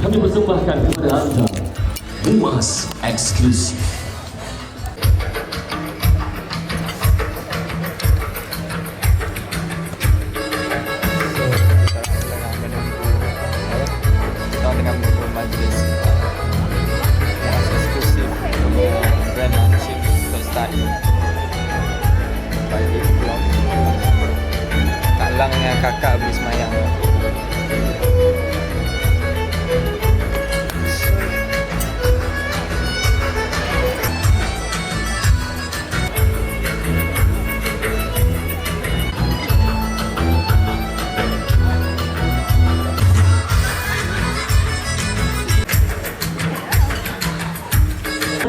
kami persembahkan kepada anda Muaz Eksklusif. Kita tengah menunggu majlis Muaz Eksklusif brand launching untuk start pagi vlog. Kak Lang dengan kakak beli semayang.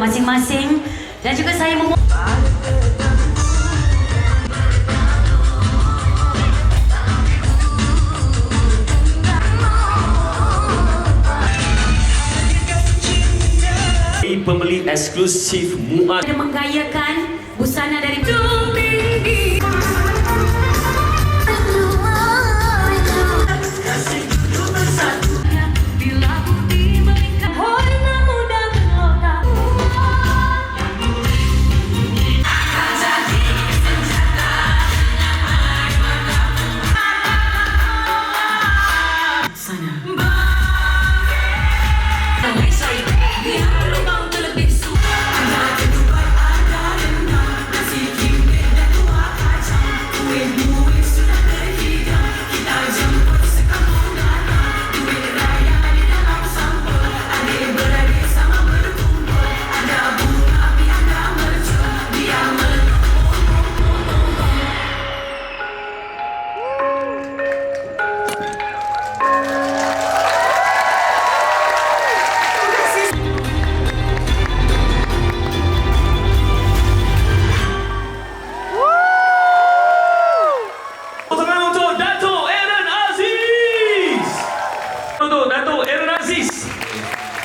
Masing-masing dan juga saya pembeli eksklusif Muaz menggayakan busana dari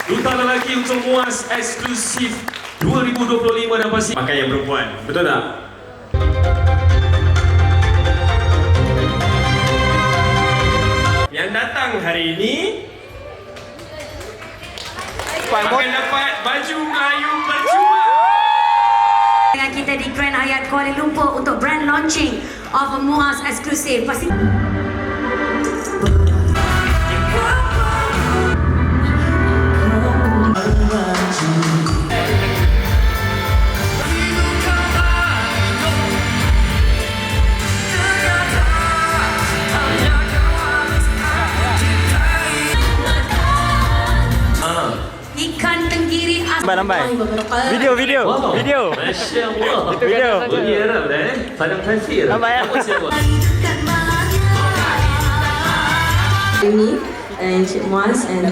Duta lelaki untuk Muaz Eksklusif 2025 dan pasti pakaian perempuan. Betul tak? Yang datang hari ini akan dapat baju Melayu percuma. dengan kita di Grand Hyatt Kuala Lumpur untuk brand launching of Muaz Eksklusif. Pasti ikan tenggiri Nampak? Video. Masya Allah. Video. Bagi Arab dah Padang Pasir. Nampak ya? Me and Cik Muaz and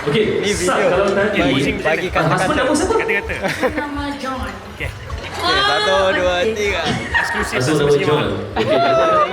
Okey, Ni video. kalau nanti Bagi kata-kata. husband nama siapa? nama John. Okay, 1, 2, 3. Husband nama John. Okey,